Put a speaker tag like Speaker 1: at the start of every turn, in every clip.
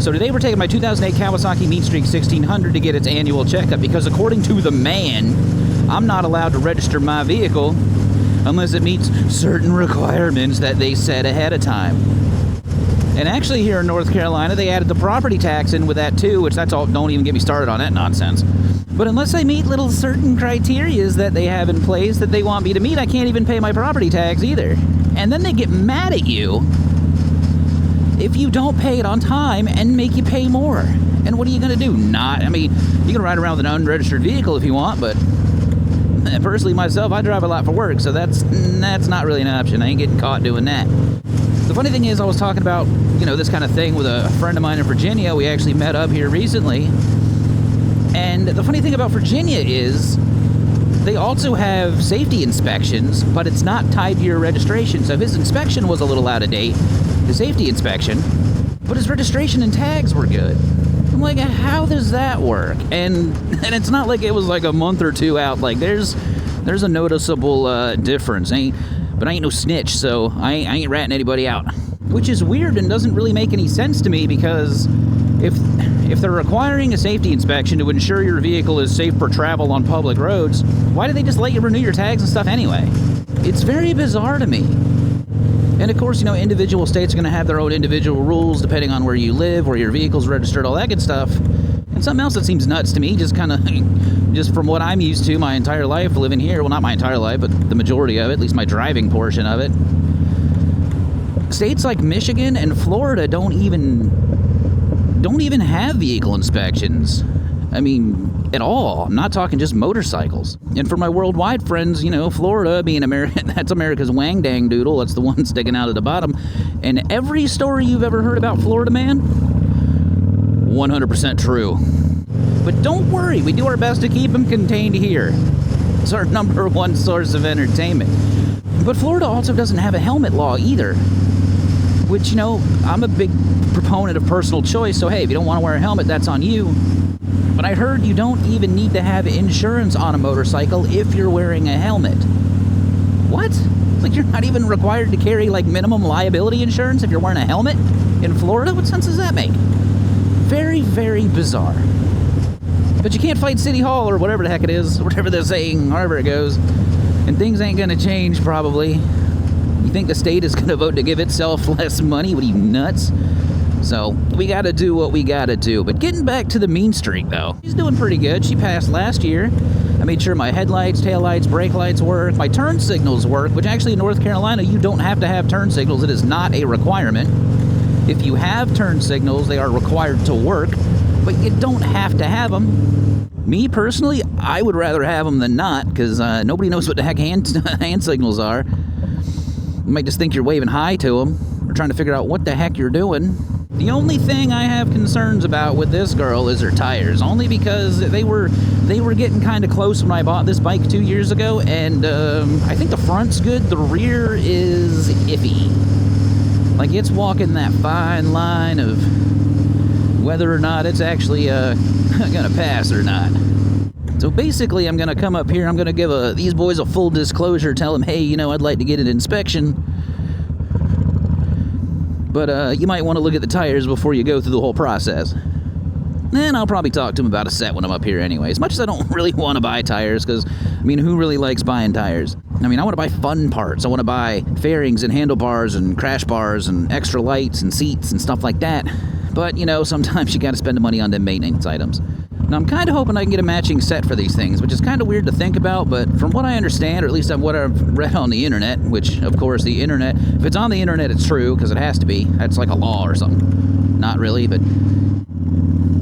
Speaker 1: So today we're taking my 2008 Kawasaki Mean Streak 1600 to get its annual checkup because according to the man, I'm not allowed to register my vehicle unless it meets certain requirements that they set ahead of time. And actually here in North Carolina, they added the property tax in with that too, which that's all, don't even get me started on that nonsense. But unless I meet little certain criterias that they have in place that they want me to meet, I can't even pay my property tax either. And then they get mad at you if you don't pay it on time and make you pay more. And what are you going to do? I mean, you can ride around with an unregistered vehicle if you want, but personally myself, I drive a lot for work, so that's not really an option. I ain't getting caught doing that. The funny thing is, I was talking about, this kind of thing with a friend of mine in Virginia. We actually met up here recently. And the funny thing about Virginia is they also have safety inspections, but it's not tied to your registration. So his inspection was a little out of date, the safety inspection, but his registration and tags were good. I'm like, how does that work? And it's not like it was like a month or two out. Like there's a noticeable difference. But I ain't no snitch, so I ain't ratting anybody out. Which is weird and doesn't really make any sense to me because if they're requiring a safety inspection to ensure your vehicle is safe for travel on public roads, why do they just let you renew your tags and stuff anyway? It's very bizarre to me. And of course, individual states are going to have their own individual rules depending on where you live, where your vehicle's registered, all that good stuff. And something else that seems nuts to me, just from what I'm used to my entire life living here, well, not my entire life, but the majority of it, at least my driving portion of it. States like Michigan and Florida don't even have vehicle inspections. I mean, at all. I'm not talking just motorcycles. And for my worldwide friends, Florida being American, that's America's wang dang doodle. That's the one sticking out at the bottom. And every story you've ever heard about Florida, man, 100% true. But don't worry, we do our best to keep them contained here. It's our number one source of entertainment. But Florida also doesn't have a helmet law either. Which, I'm a big proponent of personal choice, so hey, if you don't want to wear a helmet, that's on you. But I heard you don't even need to have insurance on a motorcycle if you're wearing a helmet. What? It's like you're not even required to carry, minimum liability insurance if you're wearing a helmet in Florida? What sense does that make? Very, very bizarre. But you can't fight City Hall or whatever the heck it is, whatever they're saying, however it goes. And things ain't gonna change, probably. You think the state is going to vote to give itself less money? What are you, nuts? So, we got to do what we got to do. But getting back to the Mean Streak, though. She's doing pretty good. She passed last year. I made sure my headlights, taillights, brake lights work. My turn signals work, which actually in North Carolina, you don't have to have turn signals. It is not a requirement. If you have turn signals, they are required to work, but you don't have to have them. Me, personally, I would rather have them than not, because nobody knows what the heck hand signals are. You might just think you're waving hi to them or trying to figure out what the heck you're doing. The only thing I have concerns about with this girl is her tires, only because they were getting kind of close when I bought this bike 2 years ago, and I think the front's good, the rear is iffy. Like it's walking that fine line of whether or not it's actually gonna pass or not. So basically, I'm going to come up here, I'm going to give these boys a full disclosure, tell them, hey, I'd like to get an inspection. But you might want to look at the tires before you go through the whole process. And I'll probably talk to them about a set when I'm up here anyway. As much as I don't really want to buy tires, because, who really likes buying tires? I want to buy fun parts. I want to buy fairings and handlebars and crash bars and extra lights and seats and stuff like that. But, sometimes you got to spend the money on them maintenance items. Now, I'm kind of hoping I can get a matching set for these things, which is kind of weird to think about, but from what I understand, or at least what I've read on the internet, which, of course, the internet, if it's on the internet, it's true, because it has to be. That's like a law or something. Not really, but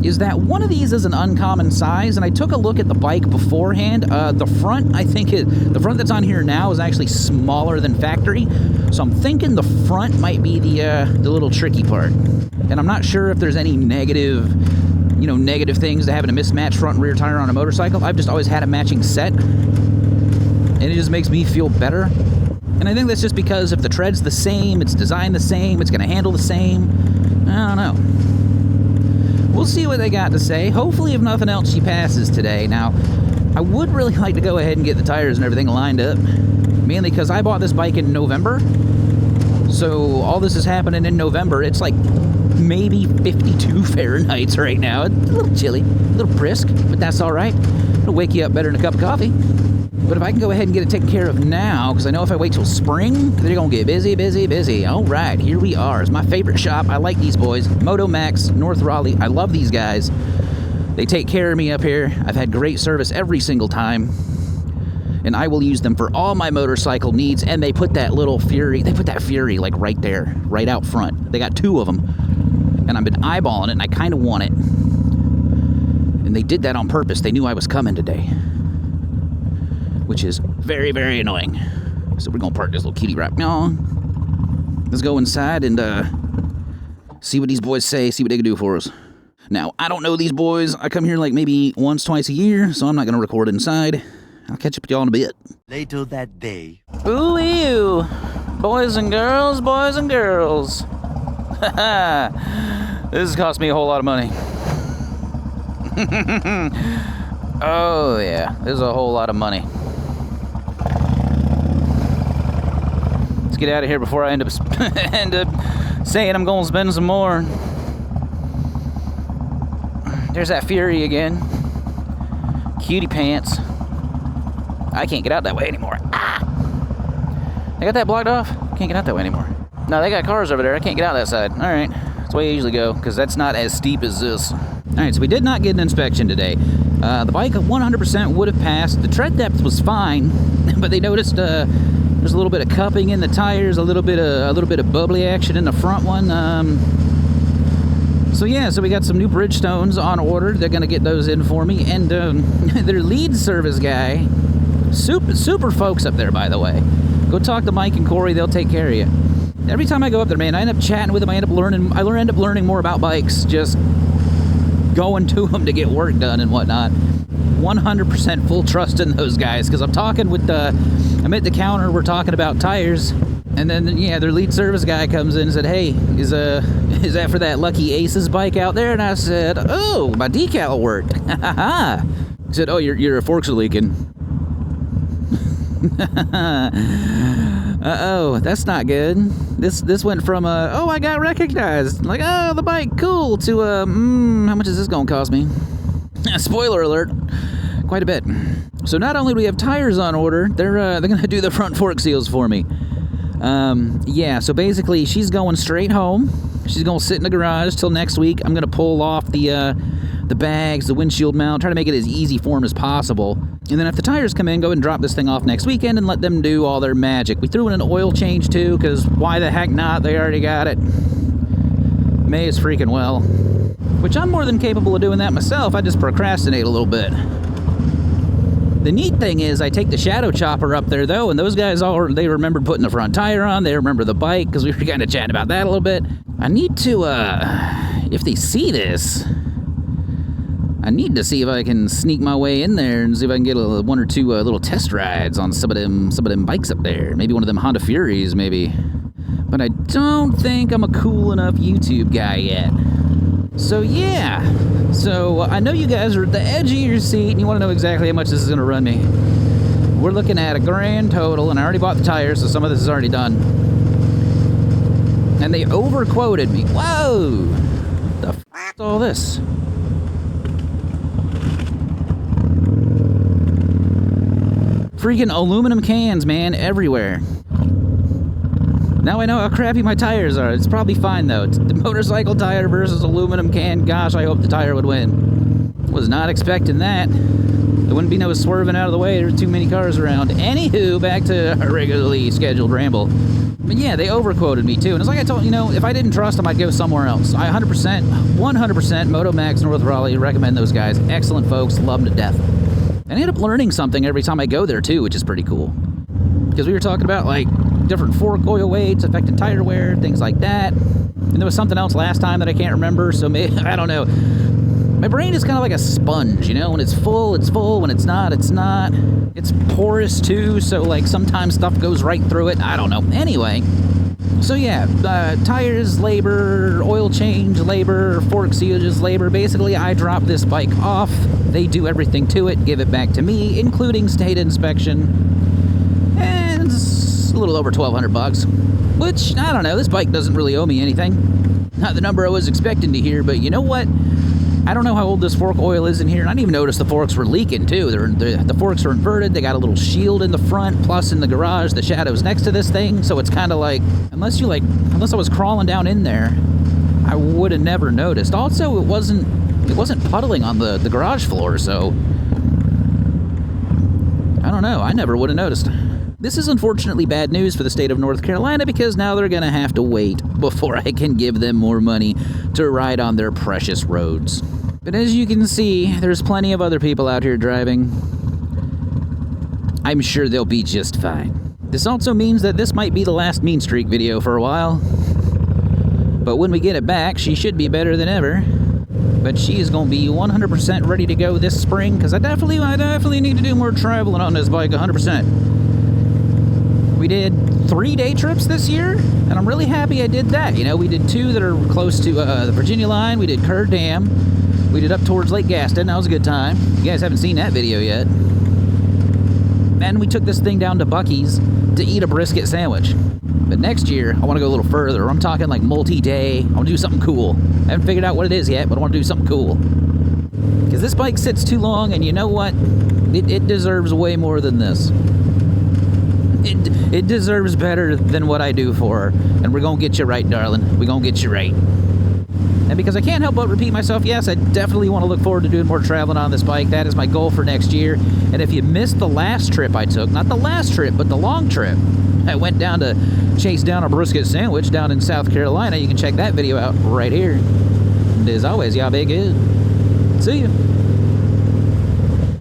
Speaker 1: is that one of these is an uncommon size, and I took a look at the bike beforehand. The front, the front that's on here now is actually smaller than factory, so I'm thinking the front might be the little tricky part. And I'm not sure if there's any negative things to having a mismatched front and rear tire on a motorcycle. I've just always had a matching set, and it just makes me feel better. And I think that's just because if the tread's the same, it's designed the same, it's going to handle the same. I don't know. We'll see what they got to say. Hopefully, if nothing else, she passes today. Now, I would really like to go ahead and get the tires and everything lined up, mainly because I bought this bike in November. So all this is happening in November. It's like maybe 52 Fahrenheit right now. It's a little chilly, a little brisk, but that's all right. It'll wake you up better than a cup of coffee. But if I can go ahead and get it taken care of now, because I know if I wait till spring, they're going to get busy, busy, busy. All right, here we are. It's my favorite shop. I like these boys. Moto Max, North Raleigh. I love these guys. They take care of me up here. I've had great service every single time. And I will use them for all my motorcycle needs. And they put that little Fury, like right there, right out front. They got 2 of them. And I've been eyeballing it, and I kind of want it. And they did that on purpose. They knew I was coming today. Which is very, very annoying. So we're going to park this little kitty right now. Let's go inside and see what these boys say, see what they can do for us. Now, I don't know these boys. I come here like maybe once, twice a year, so I'm not going to record inside. I'll catch up with y'all in a bit.
Speaker 2: Later that day.
Speaker 1: Ooh, ew. Boys and girls, boys and girls. This has cost me a whole lot of money. Oh, yeah. This is a whole lot of money. Let's get out of here before I end up saying I'm going to spend some more. There's that Fury again. Cutie pants. I can't get out that way anymore. Ah! They got that blocked off? Can't get out that way anymore. No, they got cars over there. I can't get out that side. All right. That's the way I usually go, because that's not as steep as this. All right, so we did not get an inspection today. The bike 100% would have passed. The tread depth was fine, but they noticed there's a little bit of cupping in the tires, a little bit of bubbly action in the front one. So we got some new Bridgestones on order. They're gonna get those in for me, and their lead service guy, super folks up there, by the way. Go talk to Mike and Corey; they'll take care of you. Every time I go up there, man, I end up chatting with them. I end up learning more about bikes, just going to them to get work done and whatnot. 100% full trust in those guys, because I'm talking with I'm at the counter, we're talking about tires, and then their lead service guy comes in and said, "Hey, is that for that Lucky Aces bike out there?" And I said, "Oh, my decal worked." He said, "Oh, your forks are leaking." Uh-oh, that's not good. This went from oh, I got recognized, like, oh, the bike, cool, to how much is this gonna cost me? Spoiler alert, quite a bit. So not only do we have tires on order, they're gonna do the front fork seals for me. So basically she's going straight home. She's gonna sit in the garage till next week. I'm gonna pull off the bags, the windshield mount, try to make it as easy for them as possible. And then if the tires come in, go ahead and drop this thing off next weekend and let them do all their magic. We threw in an oil change too, because why the heck not? They already got it. May is freaking well. Which I'm more than capable of doing that myself. I just procrastinate a little bit. The neat thing is I take the shadow chopper up there though, and those guys they remembered putting the front tire on. They remember the bike, because we were kind of chatting about that a little bit. I need to, if they see this, I need to see if I can sneak my way in there and see if I can get one or two little test rides on some of them bikes up there. Maybe one of them Honda Furies, maybe. But I don't think I'm a cool enough YouTube guy yet. So yeah. So I know you guys are at the edge of your seat and you want to know exactly how much this is going to run me. We're looking at a grand total, and I already bought the tires, so some of this is already done. And they overquoted me. Whoa! What the f*** is all this? Freaking aluminum cans, man, everywhere. Now I know how crappy my tires are. It's probably fine, though. It's the motorcycle tire versus aluminum can. Gosh, I hope the tire would win. Was not expecting that. There wouldn't be no swerving out of the way. There's too many cars around. Anywho, back to our regularly scheduled ramble. But yeah, they overquoted me, too. And it's like I told you, if I didn't trust them, I'd go somewhere else. I 100%, Moto Max North Raleigh, recommend those guys. Excellent folks. Love them to death. And I end up learning something every time I go there, too, which is pretty cool. Because we were talking about, like, different fork oil weights, affected tire wear, things like that. And there was something else last time that I can't remember, so maybe, I don't know. My brain is kind of like a sponge, When it's full, it's full. When it's not, it's not. It's porous, too, so, like, sometimes stuff goes right through it. I don't know. Anyway, so, yeah, tires, labor, oil change, labor, fork seals, labor. Basically, I drop this bike off. They do everything to it, give it back to me, including state inspection. And it's a little over $1,200, which, I don't know, this bike doesn't really owe me anything. Not the number I was expecting to hear, but you know what? I don't know how old this fork oil is in here, and I didn't even notice the forks were leaking too. The forks are inverted. They got a little shield in the front, plus in the garage, the shadow's next to this thing. So it's kind of like, unless I was crawling down in there, I would have never noticed. Also, it wasn't puddling on the garage floor, so I don't know. I never would have noticed. This is unfortunately bad news for the state of North Carolina, because now they're going to have to wait before I can give them more money to ride on their precious roads. But as you can see, there's plenty of other people out here driving. I'm sure they'll be just fine. This also means that this might be the last Mean Streak video for a while. But when we get it back, she should be better than ever. But she is going to be 100% ready to go this spring, because I definitely need to do more traveling on this bike, 100%. We did 3 day trips this year, and I'm really happy I did that. You know, we did 2 that are close to the Virginia line. We did Kerr Dam. We did up towards Lake Gaston. That was a good time. You guys haven't seen that video yet. And we took this thing down to Buc-ee's to eat a brisket sandwich. But next year, I want to go a little further. I'm talking like multi-day. I want to do something cool. I haven't figured out what it is yet, but I want to do something cool. Because this bike sits too long, and you know what? It deserves way more than this. It deserves better than what I do for her. And we're going to get you right, darling. We're going to get you right. And because I can't help but repeat myself, yes, I definitely want to look forward to doing more traveling on this bike. That is my goal for next year. And if you missed the last trip I took, not the last trip, but the long trip, I went down to chase down a brisket sandwich down in South Carolina. You can check that video out right here. And as always, y'all be good. See ya.